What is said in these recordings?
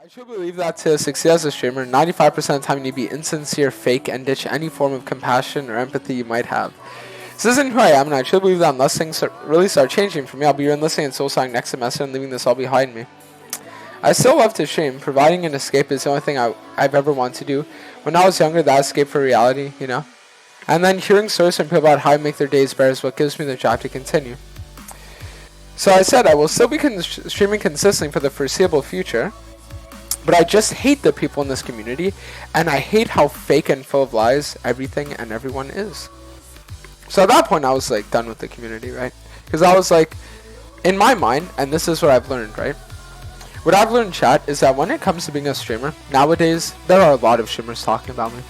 I truly believe that to succeed as a streamer, 95% of the time you need to be insincere, fake, and ditch any form of compassion or empathy you might have. This isn't who I am, and I truly believe that unless things really start changing for me, I'll be enlisting in soul signing next semester and leaving this all behind me. I still love to stream. Providing an escape is the only thing I've ever wanted to do. When I was younger, that escape for reality, you know? And then hearing stories from people about how I make their days better is what gives me the drive to continue. So I said I will still be streaming consistently for the foreseeable future. But I just hate the people in this community, and I hate how fake and full of lies everything and everyone is. So at that point, I was like done with the community, right? Because I was like, in my mind, and this is what I've learned, right? What I've learned, chat, is that when it comes to being a streamer, nowadays, there are a lot of streamers talking about me.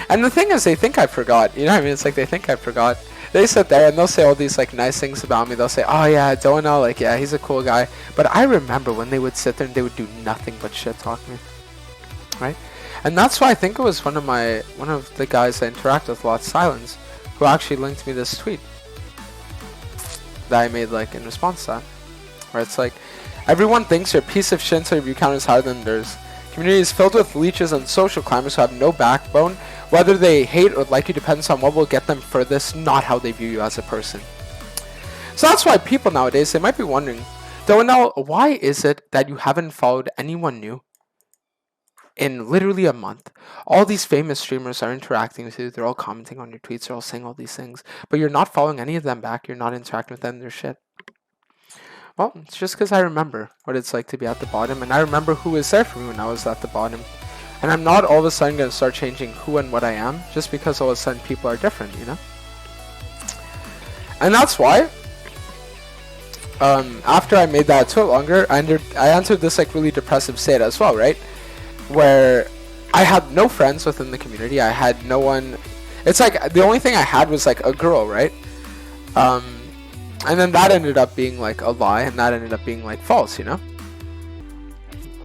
And the thing is, they think I forgot. You know what I mean? It's like they think I forgot. They sit there and they'll say all these like nice things about me. They'll say, oh yeah, Doaenel, like yeah, he's a cool guy. But I remember when they would sit there and they would do nothing but shit talk me, right? And that's why I think it was one of the guys I interact with a lot, Silence, who actually linked me this tweet that I made like in response to that, where it's like, everyone thinks you're a piece of shit until your view count is higher than theirs. Community is filled with leeches and social climbers who have no backbone. Whether they hate or like you depends on what will get them furthest, not how they view you as a person. So that's why people nowadays, they might be wondering, Doaenel, why is it that you haven't followed anyone new in literally a month? All these famous streamers are interacting with you, they're all commenting on your tweets, they're all saying all these things, but you're not following any of them back, you're not interacting with them, their shit. Well, it's just because I remember what it's like to be at the bottom, and I remember who was there for me when I was at the bottom. And I'm not all of a sudden going to start changing who and what I am, just because all of a sudden people are different, you know? And that's why, after I made that tweet longer, I entered this like really depressive state as well, right? Where I had no friends within the community, I had no one, it's like, the only thing I had was like a girl, right? And then that ended up being like a lie, and that ended up being like false, you know?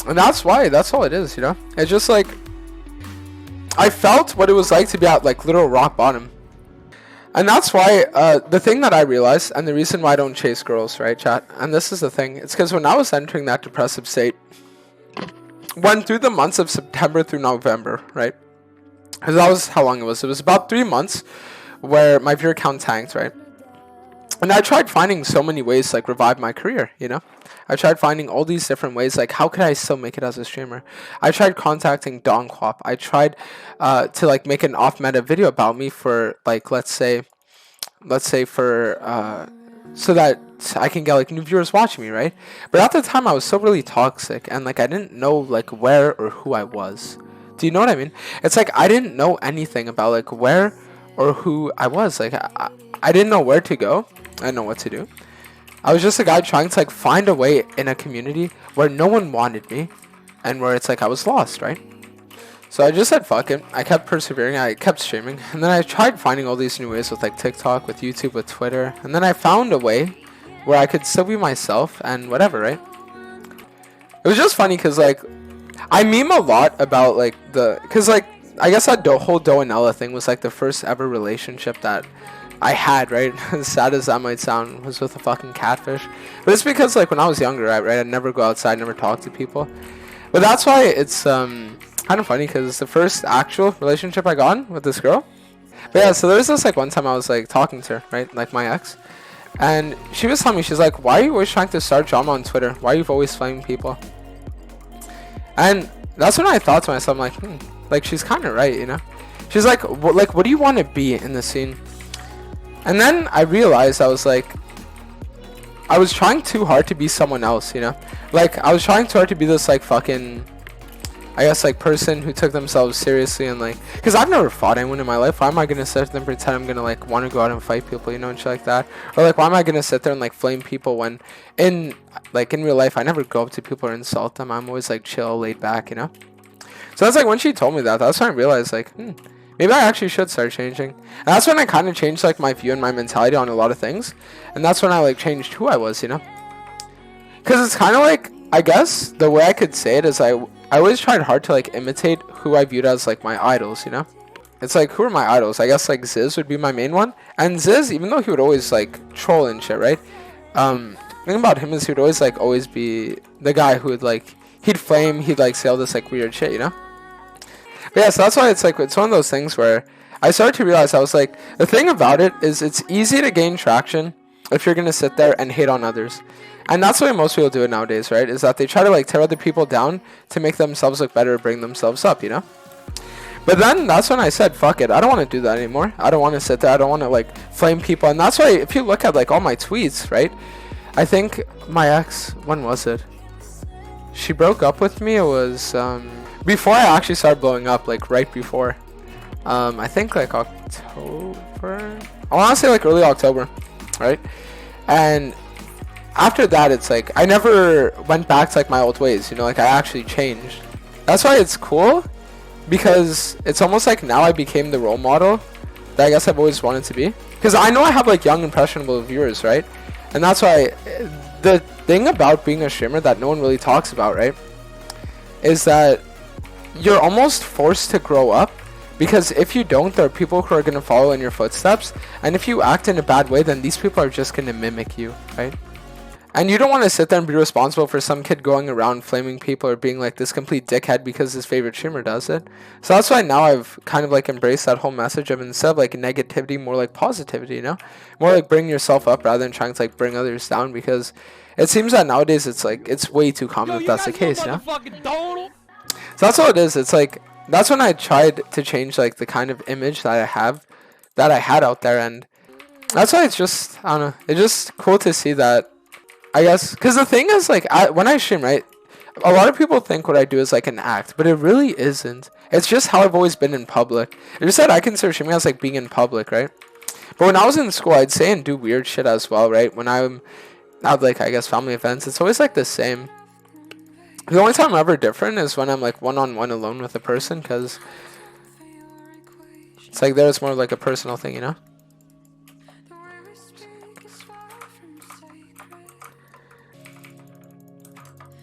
And that's why, that's all it is, you know? It's just like, I felt what it was like to be at like literal rock bottom. And that's why, the thing that I realized, and the reason why I don't chase girls, right, chat? And this is the thing, it's because when I was entering that depressive state, went through the months of September through November, right? Because that was how long it was. It was about 3 months where my viewer count tanked, right? And I tried finding so many ways to like revive my career, you know? I tried finding all these different ways, like how could I still make it as a streamer? I tried contacting Don Quap. I tried to like make an off-meta video about me for like, let's say for, so that I can get like new viewers watching me, right? But at the time I was so really toxic, and like I didn't know like where or who I was. Do you know what I mean? It's like I didn't know anything about like where or who I was. Like I didn't know where to go. I didn't know what to do. I was just a guy trying to like find a way in a community where no one wanted me, and where it's like I was lost, right? So I just said fuck it. I kept persevering, I kept streaming, and then I tried finding all these new ways with like TikTok, with YouTube, with Twitter, and then I found a way where I could still be myself and whatever, right? It was just funny because like I meme a lot about like because like I guess that whole Doaenel thing was like the first ever relationship that I had, right? As sad as that might sound, was with a fucking catfish. But it's because like when I was younger, right, I'd never go outside, never talk to people. But that's why it's kind of funny, because it's the first actual relationship I got with this girl. But yeah, so there was this like one time I was like talking to her, right, like my ex, and she was telling me, she's like, why are you always trying to start drama on Twitter? Why are you always flaming people? And that's when I thought to myself, I'm like, like she's kind of right, you know? She's like, what do you want to be in the scene? And then I realized I was trying too hard to be someone else, you know? Like, I was trying too hard to be this, like, fucking, I guess, like, person who took themselves seriously, and, like, because I've never fought anyone in my life. Why am I going to sit there and pretend I'm going to, like, want to go out and fight people, you know, and shit like that? Or, like, why am I going to sit there and, like, flame people when, in real life, I never go up to people or insult them. I'm always, like, chill, laid back, you know? So that's, like, when she told me that, that's when I realized, like, maybe I actually should start changing. And that's when I kind of changed like my view and my mentality on a lot of things. And that's when I like changed who I was, you know? Because it's kind of like, I guess the way I could say it is I always tried hard to like imitate who I viewed as like my idols, you know? It's like, who are my idols? I guess like Ziz would be my main one. And Ziz, even though he would always like troll and shit, right? The thing about him is he would always like always be the guy who would like, he'd flame, he'd like say all this like weird shit, you know? But yeah, so that's why it's like, it's one of those things where I started to realize, I was like, the thing about it is it's easy to gain traction if you're gonna sit there and hate on others. And that's the way most people do it nowadays, right? Is that they try to like tear other people down to make themselves look better, bring themselves up, you know? But then that's when I said, fuck it, I don't want to do that anymore. I don't want to sit there, I don't want to like flame people. And that's why if you look at like all my tweets, right? I think my ex, when was it? She broke up with me, it was before I actually started blowing up, like right before. I think like October. I want to say like early October, right? And after that, it's like I never went back to like my old ways, you know, like I actually changed. That's why it's cool, because it's almost like now I became the role model that I guess I've always wanted to be. Because I know I have like young impressionable viewers, right? And that's why the thing about being a streamer that no one really talks about, right, is that you're almost forced to grow up. Because if you don't, there are people who are going to follow in your footsteps. And if you act in a bad way, then these people are just going to mimic you, right? And you don't want to sit there and be responsible for some kid going around flaming people or being like this complete dickhead because his favorite streamer does it. So that's why now I've kind of like embraced that whole message of, instead of like negativity, more like positivity, you know? More like bring yourself up rather than trying to like bring others down, because it seems that nowadays it's like, it's way too common if that's the case, you know? So that's all it is. It's like, that's when I tried to change like the kind of image that I had out there. And that's why it's just, I don't know, it's just cool to see that, I guess, because the thing is, like, when I stream, right, a lot of people think what I do is, like, an act, but it really isn't. It's just how I've always been in public. It just that I consider streaming as, like, being in public, right? But when I was in school, I'd say and do weird shit as well, right? When I'm at, like, I guess, family events, it's always, like, the same. The only time I'm ever different is when I'm, like, one-on-one alone with a person, because it's, like, there's more, like, a personal thing, you know?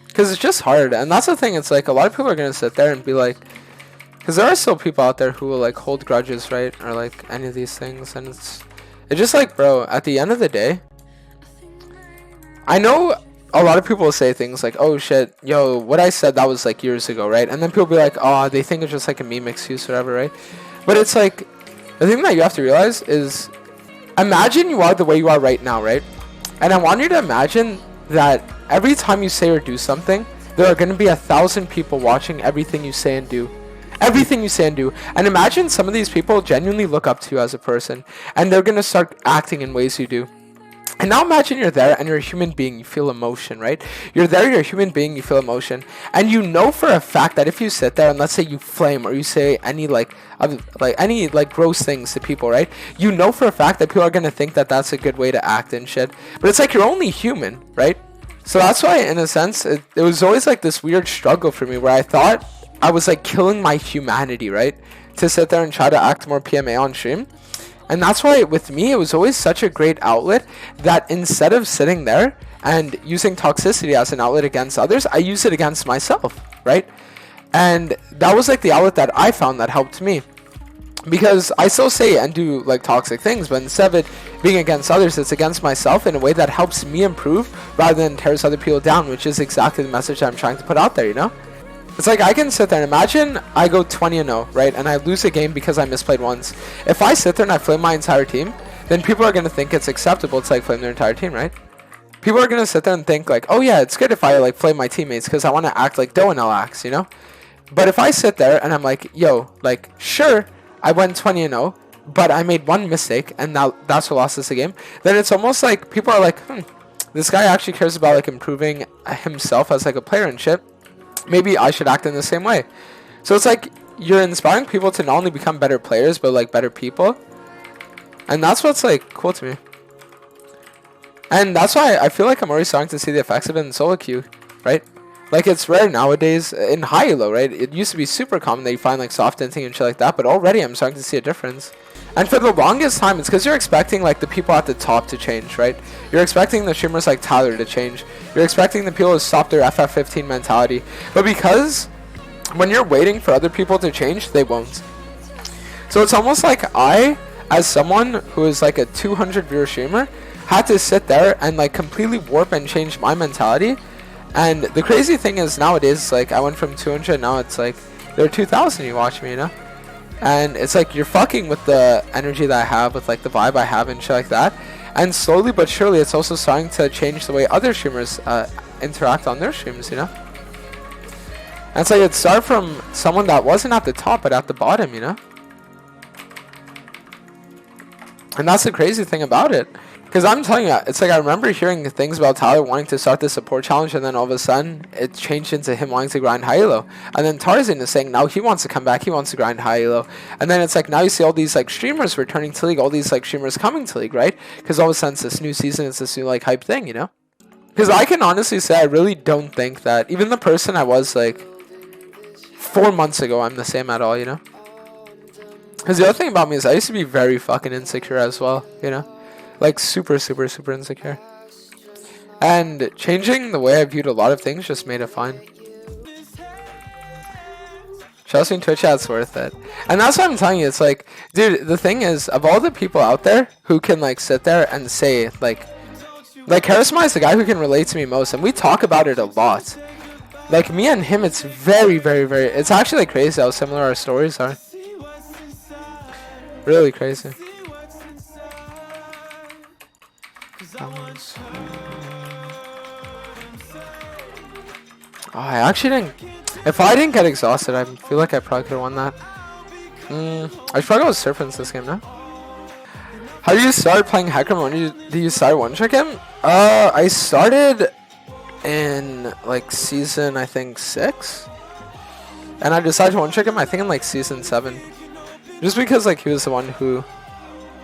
Because it's just hard, and that's the thing, it's like a lot of people are going to sit there and be like, because there are still people out there who will like hold grudges, right, or like any of these things, and it's just like, bro, at the end of the day, I know a lot of people will say things like, oh shit, yo, what I said, that was like years ago, right, and then people will be like, oh, they think it's just like a meme excuse or whatever, right, but it's like, the thing that you have to realize is, imagine you are the way you are right now, right, and I want you to imagine that every time you say or do something, there are going to be 1,000 people watching everything you say and do. Everything you say and do. And imagine some of these people genuinely look up to you as a person, and they're going to start acting in ways you do. And now imagine you're there and you're a human being, you feel emotion, right? You're there, you're a human being, you feel emotion. And you know for a fact that if you sit there and let's say you flame or you say any any gross things to people, right? You know for a fact that people are going to think that that's a good way to act and shit. But it's like you're only human, right? So that's why, in a sense, it was always like this weird struggle for me where I thought I was like killing my humanity, right? To sit there and try to act more PMA on stream. And that's why with me, it was always such a great outlet that instead of sitting there and using toxicity as an outlet against others, I use it against myself, right? And that was like the outlet that I found that helped me. Because I still say and do like toxic things, but instead of it being against others, it's against myself in a way that helps me improve rather than tears other people down, which is exactly the message I'm trying to put out there, you know? It's like I can sit there and imagine I go 20-0, right? And I lose a game because I misplayed once. If I sit there and I flame my entire team, then people are going to think it's acceptable to like flame their entire team, right? People are going to sit there and think like, oh yeah, it's good if I like flame my teammates because I want to act like Doaenel acts, you know? But if I sit there and I'm like, yo, like, sure, I went 20-0, but I made one mistake and now that's what lost us the game, then it's almost like people are like, this guy actually cares about like improving himself as like a player and shit. Maybe I should act in the same way. So it's like you're inspiring people to not only become better players, but like better people. And that's what's like cool to me. And that's why I feel like I'm already starting to see the effects of it in solo queue, right? Like it's rare nowadays in high elo, right? It used to be super common that you find like soft hinting and shit like that, but already I'm starting to see a difference. And for the longest time, it's because you're expecting like the people at the top to change, right? You're expecting the streamers like Tyler to change. You're expecting the people to stop their FF15 mentality. But because when you're waiting for other people to change, they won't. So it's almost like I, as someone who is like a 200 viewer streamer, had to sit there and like completely warp and change my mentality And the crazy thing is nowadays, like, I went from 200, now it's like there are 2,000 you watch me, you know. And it's like you're fucking with the energy that I have, with like the vibe I have and shit like that. And slowly but surely, it's also starting to change the way other streamers interact on their streams, you know. And it's like it started from someone that wasn't at the top but at the bottom, you know. And that's the crazy thing about it. Because I'm telling you, it's like I remember hearing things about Tyler wanting to start the support challenge, and then all of a sudden it changed into him wanting to grind high elo. And then Tarzan is saying now he wants to come back, he wants to grind high elo. And then it's like now you see all these like streamers returning to League, all these like streamers coming to League, right? Because all of a sudden it's this new season, it's this new like hype thing, you know? Because I can honestly say I really don't think that even the person I was like 4 months ago, I'm the same at all, you know? Because the other thing about me is I used to be very fucking insecure as well, you know? Like super insecure. And changing the way I viewed a lot of things just made it fine. Trust me, Twitch chat's worth it. And that's what I'm telling you, it's like, dude, the thing is, of all the people out there who can like sit there and say, like Charisma is the guy who can relate to me most, and we talk about it a lot. Like me and him, it's very, it's actually like crazy how similar our stories are. Really crazy. Oh, I actually didn't. If I didn't get exhausted, I feel like I probably could have won that. I should probably go with Serpents this game now. How did you start playing Hecarim? When did you start one-trick him? I started in like season, I think 6, and I decided to one-trick him, I think in like season 7, just because like he was the one who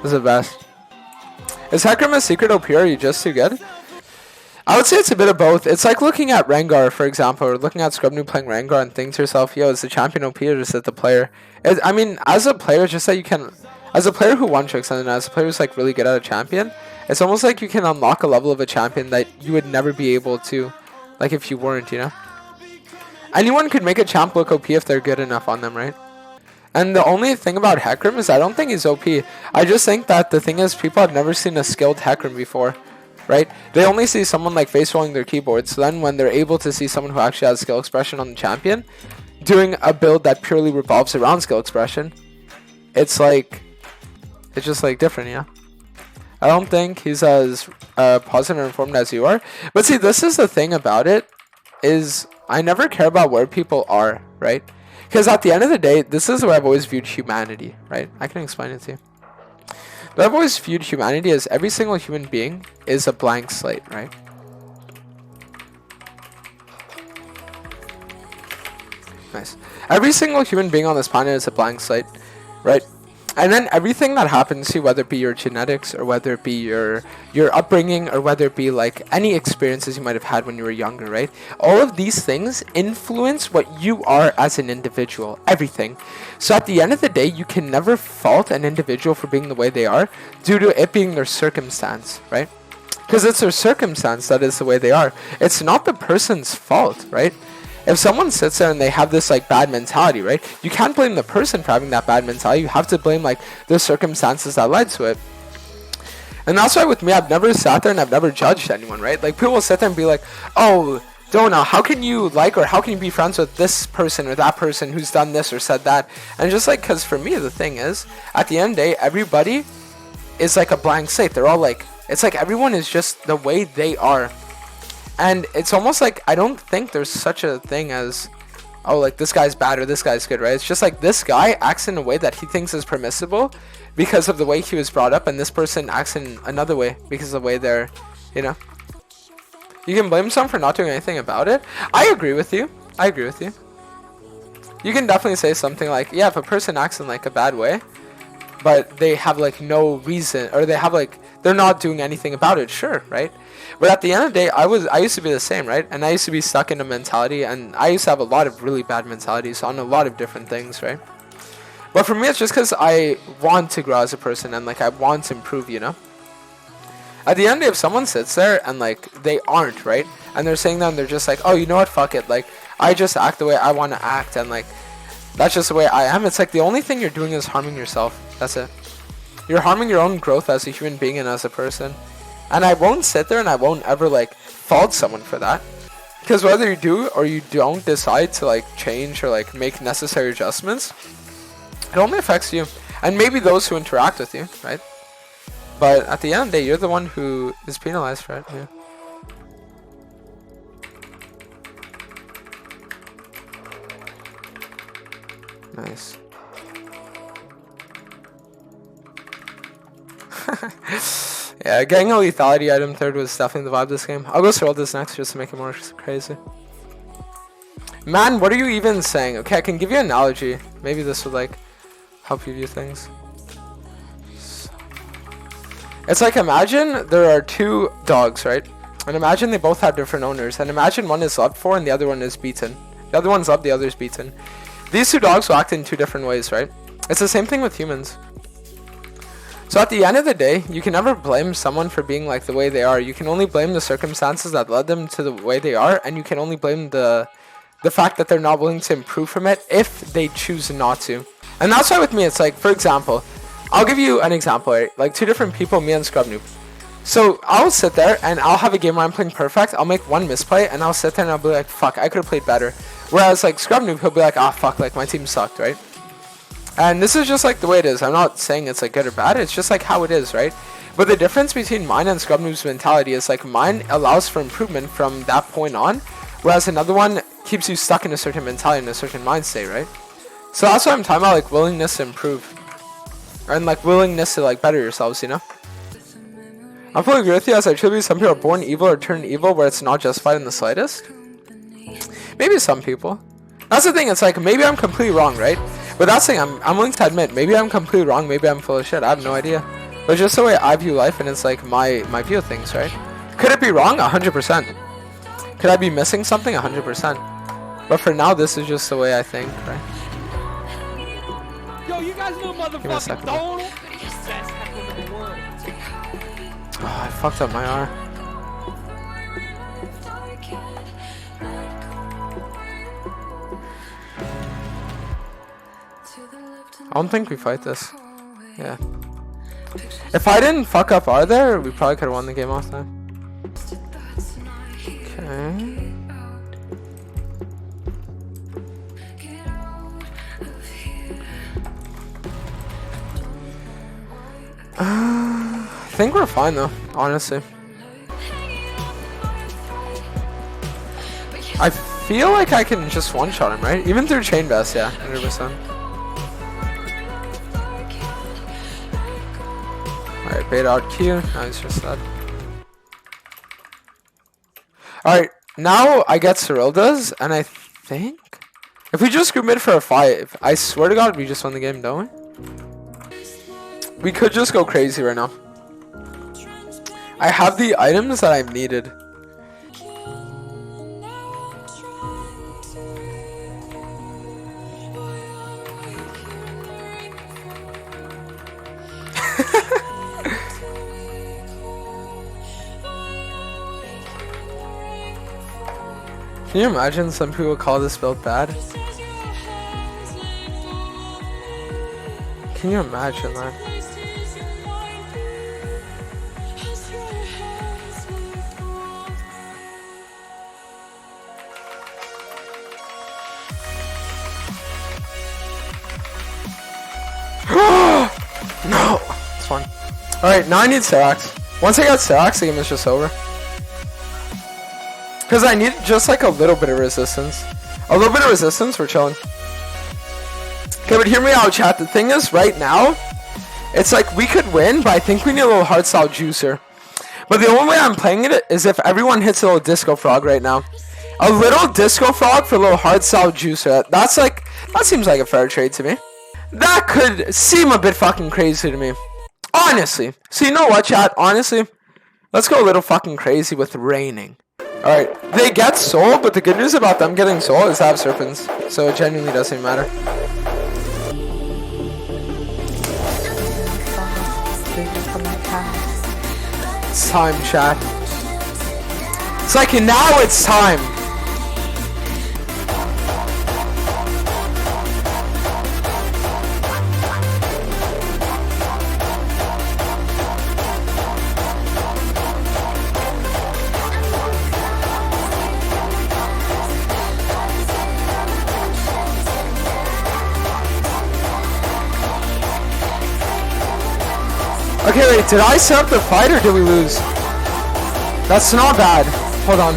was the best. Is Hecarim a secret OP, or are you just too good? I would say it's a bit of both. It's like looking at Rengar, for example, or looking at Scrubnoo playing Rengar and thinking to yourself, yo, is the champion OP or is it the player? I mean, as a player, just that you can, as a player who one-tricks and as a player who's like really good at a champion, it's almost like you can unlock a level of a champion that you would never be able to, like if you weren't, you know? Anyone could make a champ look OP if they're good enough on them, right? And the only thing about Hecarim is I don't think he's OP. I just think that the thing is people have never seen a skilled Hecarim before, right? They only see someone like face rolling their keyboard. So then when they're able to see someone who actually has skill expression on the champion doing a build that purely revolves around skill expression, it's like, it's just like different, yeah? I don't think he's as positive and informed as you are. But see, this is the thing about it, is I never care about where people are, right? Because at the end of the day, this is where I've always viewed humanity, right? I can explain it to you. But I've always viewed humanity as every single human being is a blank slate, right? Nice. Every single human being on this planet is a blank slate, right? And then everything that happens to you, whether it be your genetics or whether it be your upbringing or whether it be like any experiences you might have had when you were younger, right? All of these things influence what you are as an individual, everything. So at the end of the day, you can never fault an individual for being the way they are due to it being their circumstance, right? Because it's their circumstance that is the way they are. It's not the person's fault, right? If someone sits there and they have this like bad mentality, right? You can't blame the person for having that bad mentality. You have to blame like the circumstances that led to it. And that's why with me, I've never sat there and I've never judged anyone, right? Like people will sit there and be like, oh, Doaenel, how can you like or how can you be friends with this person or that person who's done this or said that? And just like, because for me, the thing is, at the end of the day, everybody is like a blank slate. They're all like, it's like everyone is just the way they are. And it's almost like I don't think there's such a thing as, oh, like this guy's bad or this guy's good, right? It's just like this guy acts in a way that he thinks is permissible because of the way he was brought up, and this person acts in another way because of the way they're, you know. You can blame someone for not doing anything about it. I agree with you. I agree with you. You can definitely say something like, yeah, if a person acts in like a bad way, but they have like no reason, or they have like, they're not doing anything about it, sure, right? But at the end of the day, I used to be the same, right? And I used to be stuck in a mentality, and I used to have a lot of really bad mentalities on a lot of different things, right? But for me, it's just because I want to grow as a person and like I want to improve, you know? At the end of the day, if someone sits there and like they aren't, right? And they're saying that and they're just like, oh, you know what, fuck it. Like, I just act the way I want to act, and like, that's just the way I am. It's like the only thing you're doing is harming yourself. That's it. You're harming your own growth as a human being and as a person. And I won't sit there and I won't ever like fault someone for that. Because whether you do or you don't decide to like change or like make necessary adjustments, it only affects you and maybe those who interact with you, right? But at the end of the day, you're the one who is penalized for it. Yeah. Nice. Yeah, getting a lethality item third was definitely the vibe of this game. I'll go through all this next just to make it more crazy. Man, what are you even saying? Okay, I can give you an analogy. Maybe this would like help you view things. It's like, imagine there are two dogs, right? And imagine they both have different owners. And imagine one is loved for and the other one is beaten. The other one's loved, the other is beaten. These two dogs will act in two different ways, right? It's the same thing with humans. So at the end of the day, you can never blame someone for being like the way they are. You can only blame the circumstances that led them to the way they are, and you can only blame the fact that they're not willing to improve from it if they choose not to. And that's why with me, it's like, for example, I'll give you an example, right? Like two different people, me and Scrub Noob. So I'll sit there and I'll have a game where I'm playing perfect. I'll make one misplay and I'll sit there and I'll be like, fuck, I could have played better. Whereas like Scrub Noob, he'll be like, ah, fuck, like my team sucked, right? And this is just like the way it is. I'm not saying it's like good or bad. It's just like how it is, right? But the difference between mine and Scrub Noob's mentality is like mine allows for improvement from that point on, whereas another one keeps you stuck in a certain mentality, in a certain mind state, right? So that's what I'm talking about, like willingness to improve. And like willingness to like better yourselves, you know? I fully agree with you, as I truly believe some people are born evil or turn evil where it's not justified in the slightest. Maybe some people. That's the thing, it's like maybe I'm completely wrong, right? But that's the thing, I'm willing to admit, maybe I'm completely wrong, maybe I'm full of shit, I have no idea. But just the way I view life, and it's like my view of things, right? Could it be wrong? 100%. Could I be missing something? 100%. But for now, this is just the way I think, right? Yo, you guys know motherfucking Doaenel? Oh, I fucked up my R. I don't think we fight this. Yeah. If I didn't fuck up R there, we probably could have won the game off time. Okay. I think we're fine though, honestly. I feel like I can just one-shot him, right? Even through chain vest, yeah, 100%. Alright, bait out Q. Now he's just dead. Alright, now I get Cyrilda's, and I think if we just group mid for a 5, I swear to God we just won the game, don't we? We could just go crazy right now. I have the items that I've needed. Can you imagine some people call this build bad? Can you imagine that? No! It's fine. Alright, now I need Serax. Once I get Serax, the game is just over. Because I need just like a little bit of resistance. A little bit of resistance, we're chilling. Okay, but hear me out, chat. The thing is, right now, it's like we could win, but I think we need a little hardstyle juicer. But the only way I'm playing it is if everyone hits a little disco frog right now. A little disco frog for a little hardstyle juicer. That's like, that seems like a fair trade to me. That could seem a bit fucking crazy to me. Honestly. So you know what, chat? Honestly, let's go a little fucking crazy with raining. Alright, they get soul, but the good news about them getting soul is they have serpents. So it genuinely doesn't matter. It's time, chat. It's like now it's time. Okay, wait, did I set up the fight or did we lose? That's not bad. Hold on.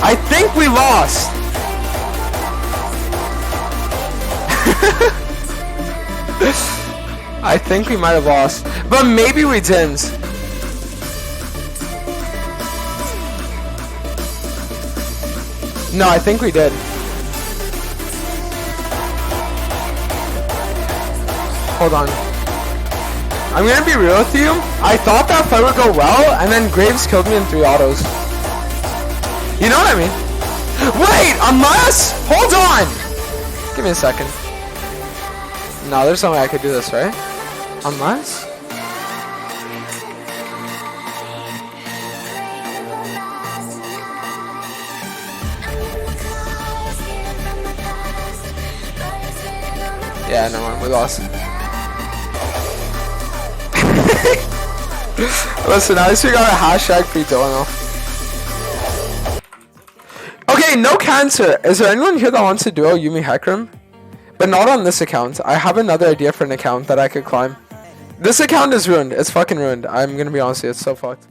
I think we lost. I think we might have lost, but maybe we didn't. No, I think we did. Hold on. I'm gonna be real with you. I thought that fight would go well, and then Graves killed me in 3 autos. You know what I mean? Wait, unless... Hold on! Give me a second. No, there's no way I could do this, right? Unless... Yeah, never mind, we lost. Listen, at least we got a hashtag free Doaenel. Okay, no cancer. Is there anyone here that wants to duo Yumi Hecarim? But not on this account. I have another idea for an account that I could climb. This account is ruined. It's fucking ruined. I'm gonna be honest with you, it's so fucked.